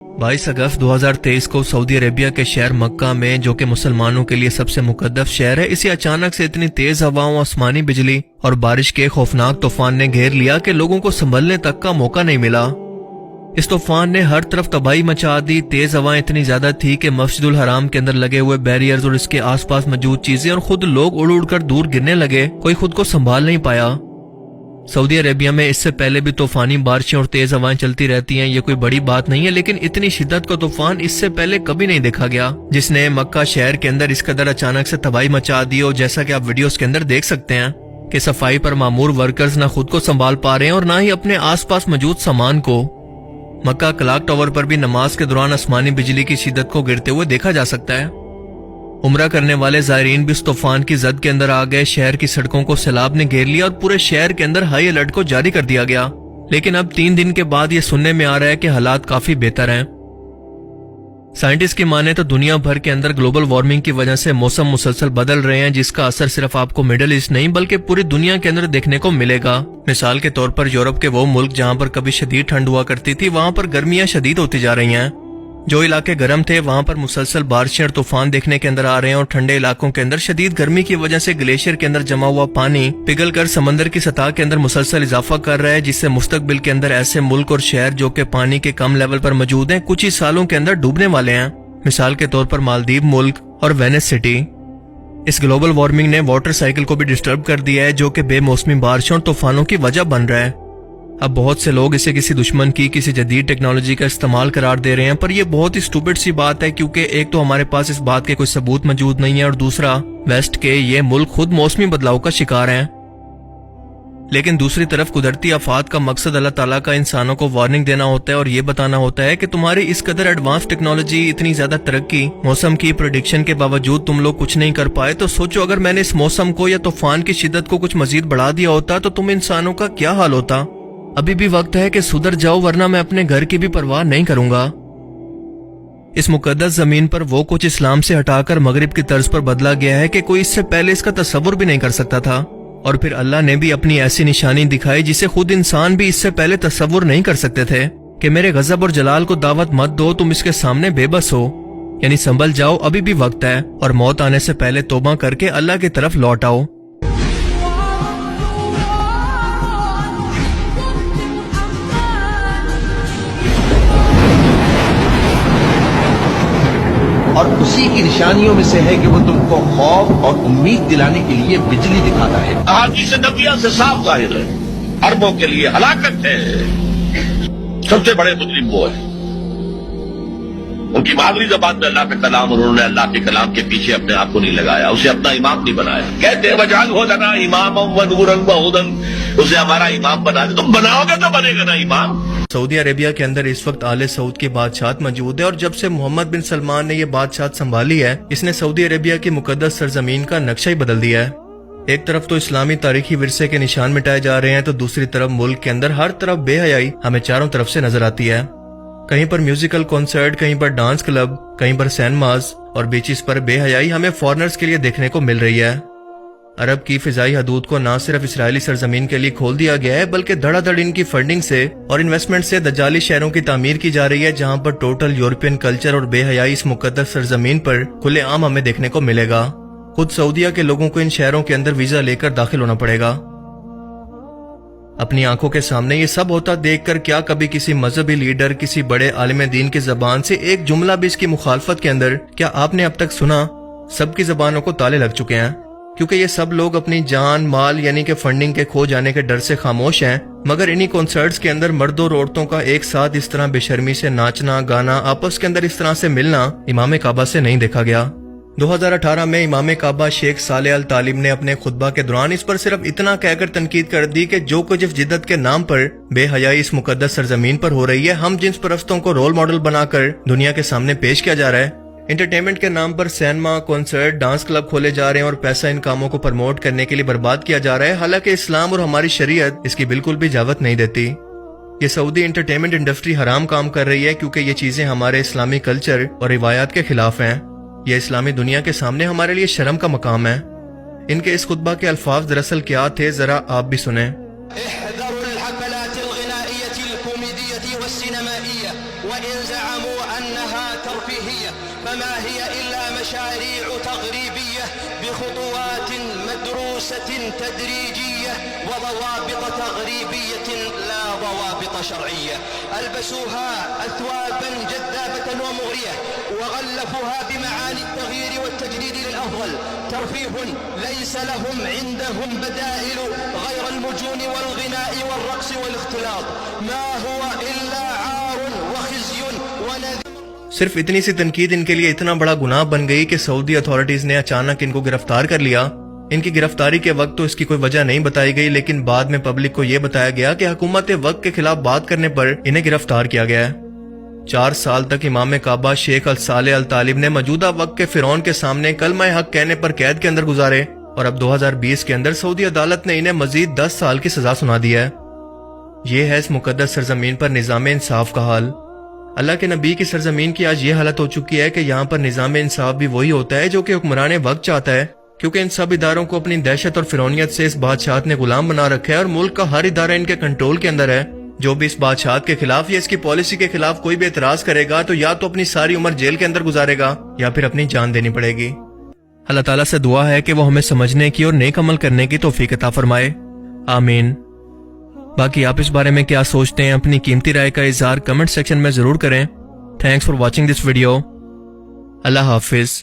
22 अगस्त 2023 को Saudi Arabia के शहर मक्का में, जो कि मुसलमानों के लिए सबसे मुकद्दस शहर है, इसे अचानक से इतनी तेज हवाओं, आसमानी बिजली और बारिश के खौफनाक तूफान ने घेर लिया कि लोगों को संभलने तक का मौका नहीं मिला। इस तूफान ने हर तरफ तबाही मचा दी। तेज हवाएं इतनी ज्यादा थी कि मस्जिदुल हराम के अंदर लगे हुए बैरियर्स और इसके आसपास मौजूद चीजें और खुद लोग उड़ उड़ कर दूर गिरने लगे। कोई खुद को संभाल नहीं पाया। सऊदी अरेबिया में इससे पहले भी तूफानी बारिशें और तेज हवाएं चलती रहती हैं, ये कोई बड़ी बात नहीं है, लेकिन इतनी शिद्दत का तूफान इससे पहले कभी नहीं देखा गया, जिसने मक्का शहर के अंदर इस कदर अचानक से तबाही मचा दी। और जैसा कि आप वीडियोस के अंदर देख सकते हैं कि सफाई पर मामूर वर्कर्स ना खुद को संभाल पा रहे हैं और ना ही अपने आसपास मौजूद सामान को। मक्का क्लॉक टावर पर भी नमाज के दौरान आसमानी बिजली की शिद्दत को गिरते हुए देखा जा सकता है। उम्रा करने वाले ज़ायरीन भी इस तूफान की जद के अंदर आ गए। शहर की सड़कों को सैलाब ने घेर लिया और पूरे शहर के अंदर हाई अलर्ट को जारी कर दिया गया। लेकिन अब 3 दिन के बाद ये सुनने में आ रहा है कि हालात काफी बेहतर हैं। साइंटिस्ट की माने तो दुनिया भर के अंदर ग्लोबल वार्मिंग की वजह से मौसम मुसलसल बदल रहे हैं, जिसका असर सिर्फ आपको मिडिल ईस्ट नहीं बल्कि पूरी दुनिया के अंदर देखने को मिलेगा। मिसाल के तौर पर यूरोप के वो मुल्क जहां पर कभी शदीद ठंड हुआ करती थी, वहां पर गर्मियां शदीद होती जा रही हैं। जो इलाके गर्म थे वहां पर मुसलसल बारिशें और तूफान देखने के अंदर आ रहे हैं और ठंडे इलाकों के अंदर शदीद गर्मी की वजह से ग्लेशियर के अंदर जमा हुआ पानी पिघल कर समंदर की सतह के अंदर मुसलसल इजाफा कर रहा है, जिससे मुस्तकबिल के अंदर ऐसे मुल्क और शहर जो कि पानी के कम लेवल पर मौजूद हैं, कुछ ही सालों के अंदर डूबने वाले हैं। मिसाल के तौर पर मालदीव मुल्क और वेनिस सिटी। इस ग्लोबल वार्मिंग ने वाटर साइकिल को भी डिस्टर्ब कर दिया है, जो कि बेमौसमी बारिशों और तूफानों की वजह बन रहा है। अब बहुत से लोग इसे किसी दुश्मन की, किसी जदीद टेक्नोलॉजी का इस्तेमाल करार दे रहे हैं, पर यह बहुत ही स्टूपिड सी बात है, क्योंकि एक तो हमारे पास इस बात के कोई सबूत मौजूद नहीं है और दूसरा वेस्ट के ये मुल्क खुद मौसमी बदलाव का शिकार हैं। लेकिन दूसरी तरफ कुदरती आफात का मकसद अल्लाह ताला का इंसानों को वार्निंग देना होता है और ये बताना होता है कि तुम्हारी इस कदर एडवांस टेक्नोलॉजी, इतनी ज्यादा तरक्की, मौसम की प्रेडिक्शन के बावजूद तुम लोग कुछ नहीं कर पाए, तो सोचो अगर मैंने इस मौसम को या तूफान की शिद्दत को कुछ मजीद बढ़ा दिया होता तो तुम इंसानों का क्या हाल होता। अभी भी वक्त है कि सुधर जाओ, वरना मैं अपने घर की भी परवाह नहीं करूंगा। इस मुकद्दस जमीन पर वो कुछ इस्लाम से हटाकर मगरिब की तर्ज पर बदला गया है कि कोई इससे पहले इसका तसव्वुर भी नहीं कर सकता था। और फिर अल्लाह ने भी अपनी ऐसी निशानी दिखाई जिसे खुद इंसान भी इससे पहले तसव्वुर नहीं कर सकते थे कि मेरे गजब और जलाल को दावत मत दो, तुम इसके सामने बेबस हो, यानी संभल जाओ, अभी भी वक्त है और मौत आने से पहले तौबा करके अल्लाह की तरफ लौट आओ। और उसी की निशानियों में से है कि वो तुमको खौफ और उम्मीद दिलाने के लिए बिजली दिखाता है। अहादीस नबविया से साफ जाहिर है, अरबों के लिए हलाकत है। सबसे बड़े मुजरिम वो है, उनकी मादरी जबान में अल्लाह का कलाम और उन्होंने अल्लाह के कलाम के पीछे अपने आप को नहीं लगाया, उसे अपना इमाम नहीं बनाया। कहते हैं वजाल हो जाना इमाम व नूरन व हुदन, उसे हमारा इमाम बना दे। तुम बनाओगे तो बनेगा ना इमाम। सऊदी अरेबिया के अंदर इस वक्त आले सऊद की बादशाहत मौजूद है और जब से मोहम्मद बिन सलमान ने ये बादशाहत संभाली है, इसने सऊदी अरेबिया की मुकद्दस सरजमीन का नक्शा ही बदल दिया है। एक तरफ तो इस्लामी तारीखी विरसे के निशान मिटाए जा रहे हैं, तो दूसरी तरफ मुल्क के अंदर हर तरफ बेहयाई हमें चारों तरफ से नजर आती है। कहीं पर म्यूजिकल कॉन्सर्ट, कहीं पर डांस क्लब, कहीं पर सिनेमास और बीचेस पर बेहयाई हमें फॉरेनर्स के लिए देखने को मिल रही है। अरब की फिजाई हदूद को न सिर्फ इसराइली सरजमीन के लिए खोल दिया गया है, बल्कि धड़ाधड़ इनकी फंडिंग से और इन्वेस्टमेंट से दज्जाली शहरों की तामीर की जा रही है, जहां पर टोटल यूरोपियन कल्चर और बेहयाई इस मुकद्दस सरजमीन पर खुलेआम हमें देखने को मिलेगा। खुद सऊदिया के लोगों को इन शहरों के अंदर वीजा लेकर दाखिल होना पड़ेगा। अपनी आंखों के सामने ये सब होता देखकर क्या कभी किसी मजहबी लीडर, किसी बड़े आलिम दीन की जबान से एक जुमला भी इसकी मुखालफत के अंदर क्या आपने अब तक सुना? सबकी जबानों को ताले लग चुके हैं, क्योंकि ये सब लोग अपनी जान माल यानी कि फंडिंग के खो जाने के डर से खामोश हैं। मगर इन्हीं कॉन्सर्ट्स के अंदर मर्दों और औरतों का एक साथ इस तरह बेशर्मी से नाचना गाना, आपस के अंदर इस तरह से मिलना इमाम काबा से नहीं देखा गया। 2018 में इमाम काबा शेख सालेह अल तालिब ने अपने खुतबा के दौरान इस पर सिर्फ इतना कहकर तनकीद कर दी कि जो कुछ जिद्दत के नाम पर बेहयाई इस मुकद्दस सरजमीन पर हो रही है, हम जिन्स परस्तों को रोल मॉडल बनाकर दुनिया के सामने पेश किया जा रहा है। एंटरटेनमेंट के नाम पर सिनेमा, कॉन्सर्ट, डांस क्लब खोले जा रहे हैं और पैसा इन कामों को प्रमोट करने के लिए बर्बाद किया जा रहा है। हालांकि इस्लाम और हमारी शरीयत इसकी बिल्कुल भी इजाजत नहीं देती। ये सऊदी एंटरटेनमेंट इंडस्ट्री हराम काम कर रही है, क्योंकि ये चीजें हमारे इस्लामी कल्चर और रिवायात के खिलाफ हैं। ये इस्लामी दुनिया के सामने हमारे लिए शर्म का मकाम है। इनके इस खुतबा के अल्फाज दरअसल क्या थे, जरा आप भी सुने। واعلموا أنها ترفيهية، فما هي إلا مشاريع تغريبية بخطوات مدروسة تدريجية وضوابط تغريبية لا ضوابط شرعية. ألبسوها أثوابا جذابة ومغرية وغلفوها بمعاني التغيير والتجديد للأفضل. ترفيه ليس لهم عندهم بدائل غير المجون والغناء والرقص والاختلاط، ما هو إلا عار وخزي ونذير. صرف اتنی سی تنقید ان کے لیے اتنا بڑا گناہ بن گئی کہ سعودی اتھارٹیز نے اچانک ان کو گرفتار کر لیا. ان کی گرفتاری کے وقت تو اس کی کوئی وجہ نہیں بتائی گئی، لیکن بعد میں پبلک کو یہ بتایا گیا کہ حکومت وقت کے خلاف بات کرنے پر انہیں گرفتار کیا گیا ہے. 4 سال تک امام کعبہ شیخ الصالح الطالب نے موجودہ وقت کے فرعون کے سامنے کلمہ حق کہنے پر قید کے اندر گزارے، اور اب 2020 کے اندر سعودی عدالت نے انہیں مزید 10 سال کی سزا سنا دی ہے. یہ ہے اس مقدس سرزمین پر نظام انصاف کا حال. اللہ کے نبی کی سرزمین کی آج یہ حالت ہو چکی ہے کہ یہاں پر نظام انصاف بھی وہی ہوتا ہے جو کہ حکمران وقت چاہتا ہے، کیونکہ ان سب اداروں کو اپنی دہشت اور فرعونیت سے اس بادشاہت نے غلام بنا رکھا ہے، اور ملک کا ہر ادارہ ان کے کنٹرول کے اندر ہے. جو بھی اس بادشاہت کے خلاف یا اس کی پالیسی کے خلاف کوئی بھی اعتراض کرے گا تو یا تو اپنی ساری عمر جیل کے اندر گزارے گا یا پھر اپنی جان دینی پڑے گی. اللہ تعالیٰ سے دعا ہے کہ وہ ہمیں سمجھنے کی اور نیک عمل کرنے کی توفیق عطا فرمائے، آمین. باقی آپ اس بارے میں کیا سوچتے ہیں؟ اپنی قیمتی رائے کا اظہار کمنٹ سیکشن میں ضرور کریں. Thanks for watching this video. اللہ حافظ.